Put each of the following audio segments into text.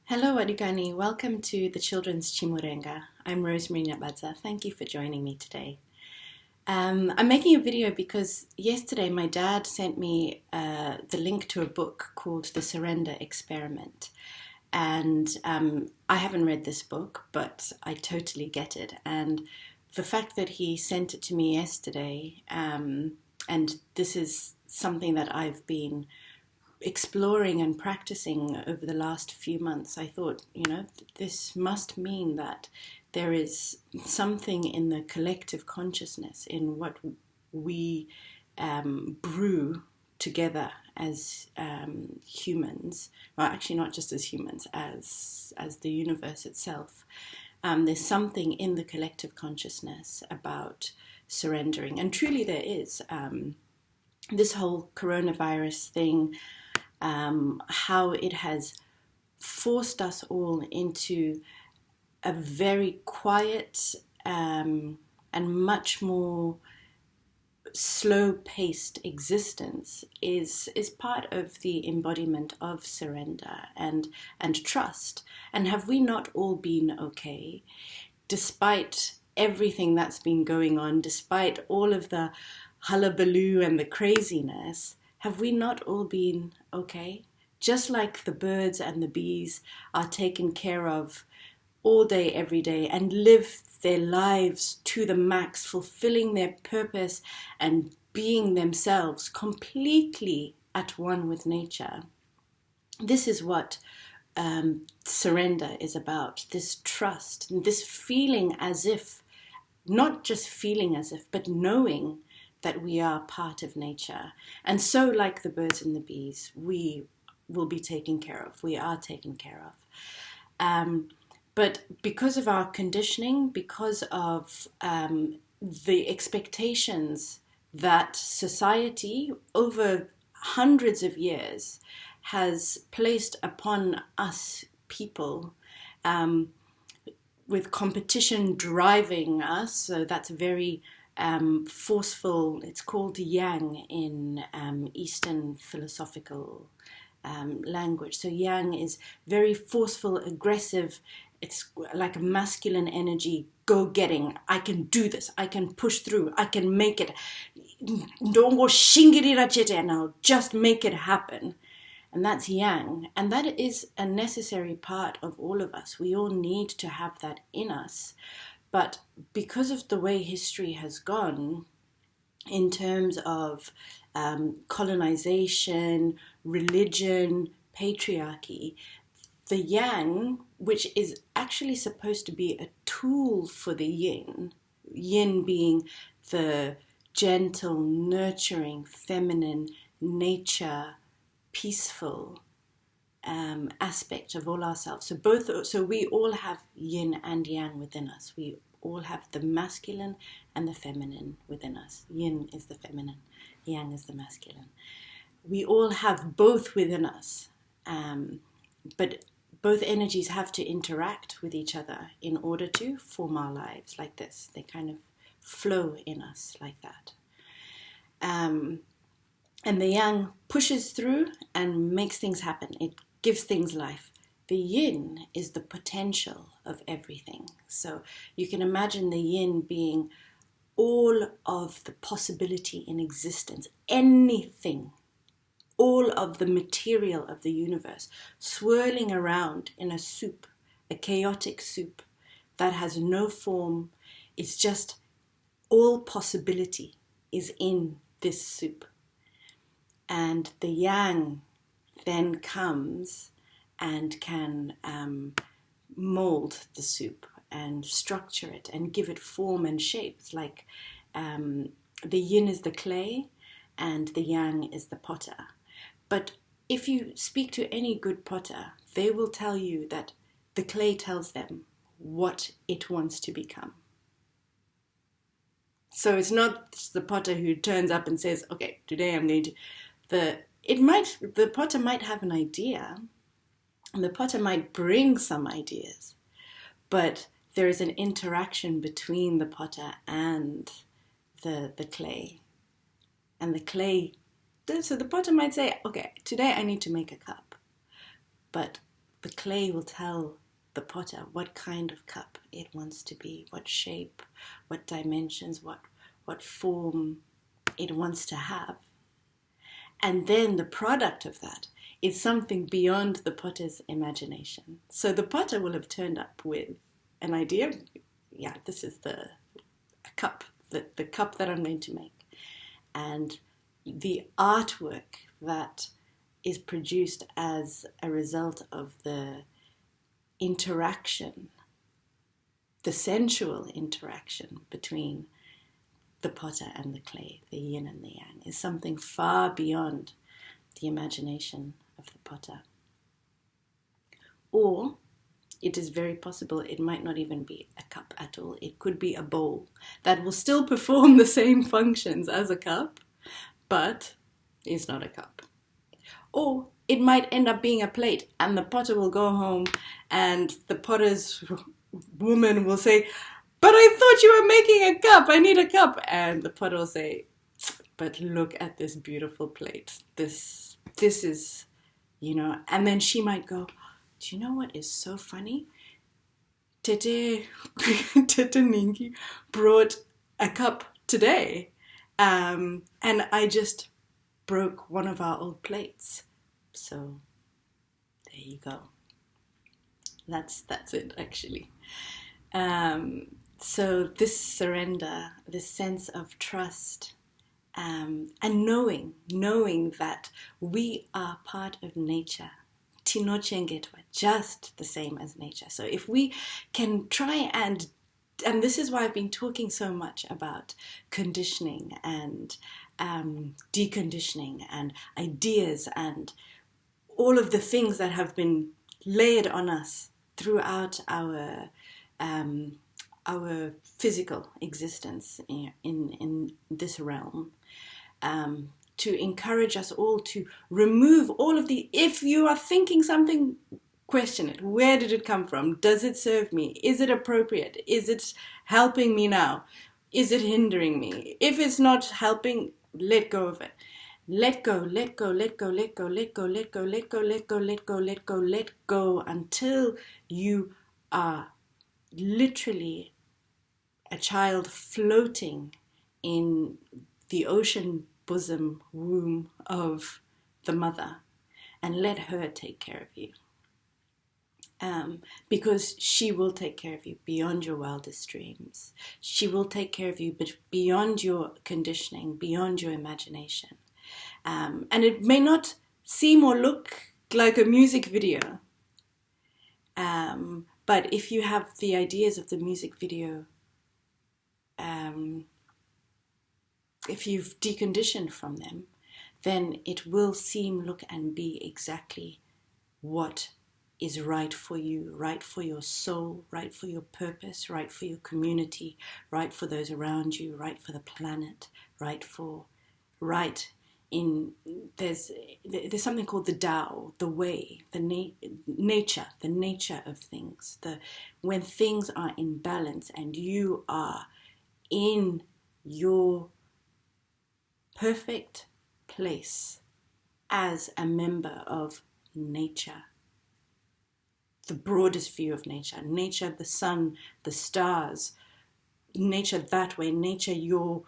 Hello, Adugani. Welcome to the Children's Chimurenga. I'm Rosemary Nabadza. Thank you for joining me today. I'm making a video because yesterday my dad sent me the link to a book called The Surrender Experiment. And I haven't read this book, but I totally get it. And the fact that he sent it to me yesterday, and this is something that I've been exploring and practicing over the last few months, I thought, this must mean that there is something in the collective consciousness, in what we brew together as humans. Well, actually, not just as humans, as the universe itself. There's something in the collective consciousness about surrendering, and truly there is. This whole coronavirus thing, how it has forced us all into a very quiet and much more slow-paced existence is part of the embodiment of surrender and trust. And have we not all been okay, despite everything that's been going on, despite all of the hullabaloo and the craziness? Have we not all been okay? Just like the birds and the bees are taken care of all day, every day, and live their lives to the max, fulfilling their purpose and being themselves completely at one with nature. This is what surrender is about, this trust, this feeling as if, not just feeling as if, but knowing that we are part of nature. And so, like the birds and the bees, we will be taken care of. We are taken care of. But because of our conditioning, because of the expectations that society over hundreds of years has placed upon us people, with competition driving us, so that's very forceful. It's called Yang in Eastern philosophical language. So Yang is very forceful, aggressive. It's like a masculine energy, go-getting. I can do this. I can push through. I can make it. Don't go shingiri and I'll just make it happen. And that's Yang. And that is a necessary part of all of us. We all need to have that in us. But because of the way history has gone, in terms of colonization, religion, patriarchy, the Yang, which is actually supposed to be a tool for the Yin being the gentle, nurturing, feminine, nature, peaceful aspect of all ourselves. So we all have Yin and Yang within us. We all have the masculine and the feminine within us. Yin is the feminine, Yang is the masculine. We all have both within us, but both energies have to interact with each other in order to form our lives like this. They kind of flow in us like that. And the Yang pushes through and makes things happen. It gives things life. The Yin is the potential of everything. So you can imagine the Yin being all of the possibility in existence, anything, all of the material of the universe, swirling around in a soup, a chaotic soup that has no form. It's just all possibility is in this soup. And the Yang then comes and can mold the soup and structure it and give it form and shape. It's like the Yin is the clay and the Yang is the potter. But if you speak to any good potter, they will tell you that the clay tells them what it wants to become. So it's not the potter who turns up and says, okay, today I'm going to... The potter might have an idea, and the potter might bring some ideas, but there is an interaction between the potter and the clay. And the clay, so the potter might say, okay, today I need to make a cup. But the clay will tell the potter what kind of cup it wants to be, what shape, what dimensions, what form it wants to have. And then the product of that is something beyond the potter's imagination. So the potter will have turned up with an idea. Yeah, this is the cup, the cup that I'm going to make. And the artwork that is produced as a result of the interaction, the sensual interaction between the potter and the clay, the yin and the yang, is something far beyond the imagination of the potter. Or it is very possible it might not even be a cup at all. It could be a bowl that will still perform the same functions as a cup, but is not a cup. Or it might end up being a plate, and the potter will go home and the potter's woman will say, "But I thought you were making a cup. I need a cup." And the potter will say, "But look at this beautiful plate. This is, and then she might go, "Do you know what is so funny? Tete Ningi brought a cup today, and I just broke one of our old plates. So there you go." That's it, actually. So this surrender, this sense of trust, and knowing that we are part of nature, tinochengetwa, just the same as nature. So if we can try and this is why I've been talking so much about conditioning and deconditioning and ideas and all of the things that have been layered on us throughout our physical existence in this realm, to encourage us all to remove all of the, if you are thinking something, question it. Where did it come from? Does it serve me? Is it appropriate? Is it helping me now? Is it hindering me? If it's not helping, let go of it. Let go, let go, let go, let go, let go, let go, let go, let go, let go, let go, let go, until you are literally a child floating in the ocean bosom womb of the mother, and let her take care of you. Because she will take care of you beyond your wildest dreams. She will take care of you, but beyond your conditioning, beyond your imagination. And it may not seem or look like a music video, but if you have the ideas of the music video, if you've deconditioned from them, then it will seem, look, and be exactly what is right for you, right for your soul, right for your purpose, right for your community, right for those around you, right for the planet, there's something called the Tao, the way, the nature of things, when things are in balance and you are in your perfect place as a member of nature, the broadest view of nature, the sun, the stars, nature that way, nature your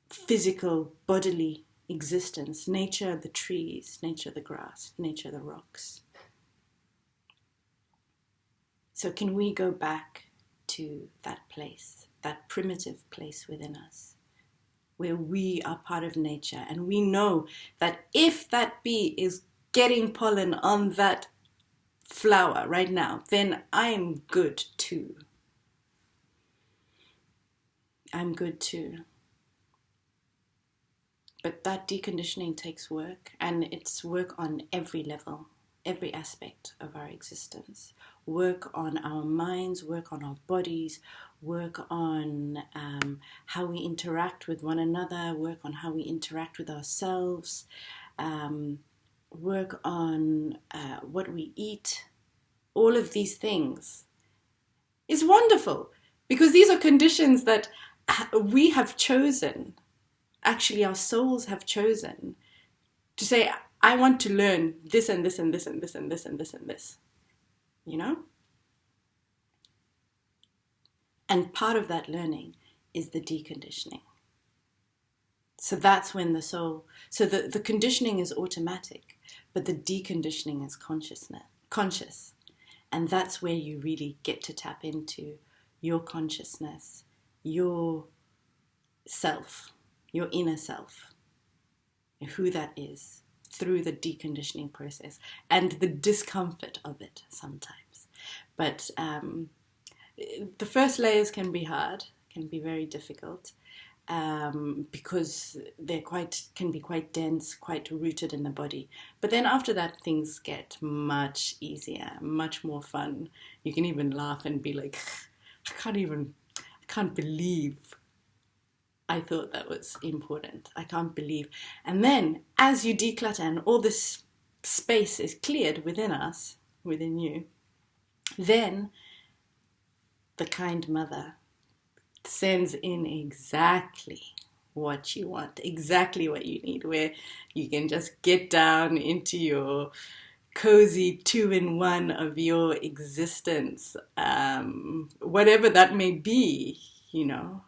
physical bodily existence, nature the trees, nature the grass, nature the rocks. So can we go back to that place, that primitive place within us, where we are part of nature, and we know that if that bee is getting pollen on that flower right now, then I'm good too. I'm good too. But that deconditioning takes work, and it's work on every level, every aspect of our existence. Work on our minds, work on our bodies, work on how we interact with one another, work on how we interact with ourselves, work on what we eat. All of these things is wonderful, because these are conditions that we have chosen. Actually, our souls have chosen to say, I want to learn this and this and this and this and this and this and this. you know? And part of that learning is the deconditioning. So that's when the soul, so the conditioning is automatic, but the deconditioning is conscious. And that's where you really get to tap into your consciousness, your self, your inner self, who that is, through the deconditioning process and the discomfort of it sometimes. But the first layers can be hard, can be very difficult, because they're can be quite dense, quite rooted in the body. But then after that, things get much easier, much more fun. You can even laugh and be like, I can't believe I thought that was important. I can't believe. And then as you declutter and all this space is cleared within us, within you, then the kind mother sends in exactly what you want, exactly what you need, where you can just get down into your cozy 2-in-1 of your existence, whatever that may be, you know.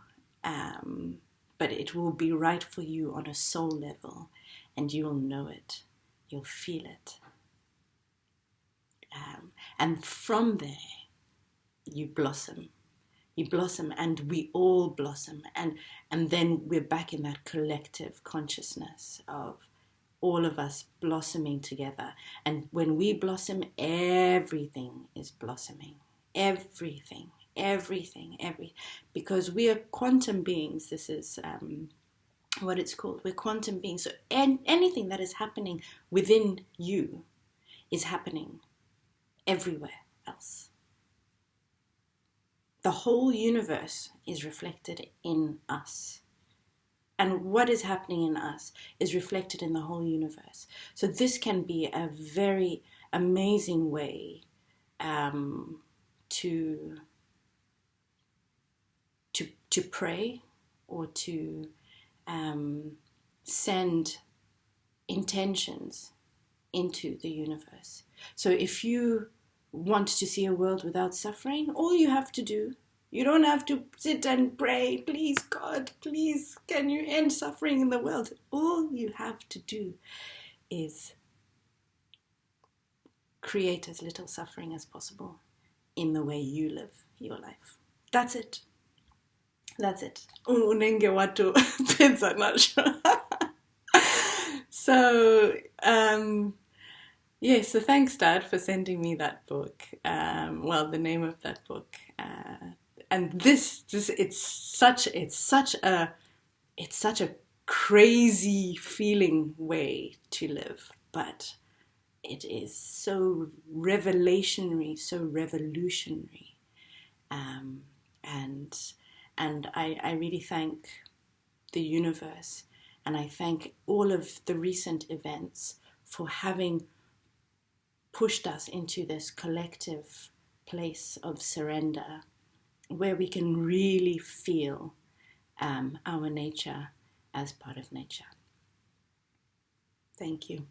But it will be right for you on a soul level, and you'll know it, you'll feel it. And from there, you blossom, and we all blossom. And then we're back in that collective consciousness of all of us blossoming together. And when we blossom, everything is blossoming. Everything. Because we are quantum beings. This is what it's called. We're quantum beings. So anything that is happening within you is happening everywhere else. The whole universe is reflected in us. And what is happening in us is reflected in the whole universe. So this can be a very amazing way to pray, or to send intentions into the universe. So if you want to see a world without suffering, all you have to do, you don't have to sit and pray, please God, please can you end suffering in the world. All you have to do is create as little suffering as possible in the way you live your life. That's it. Unenge watu pizza nacho. So so thanks, Dad, for sending me that book. The name of that book. And this it's such a crazy feeling way to live, but it is so revelationary, so revolutionary. And I really thank the universe, and I thank all of the recent events for having pushed us into this collective place of surrender, where we can really feel our nature as part of nature. Thank you.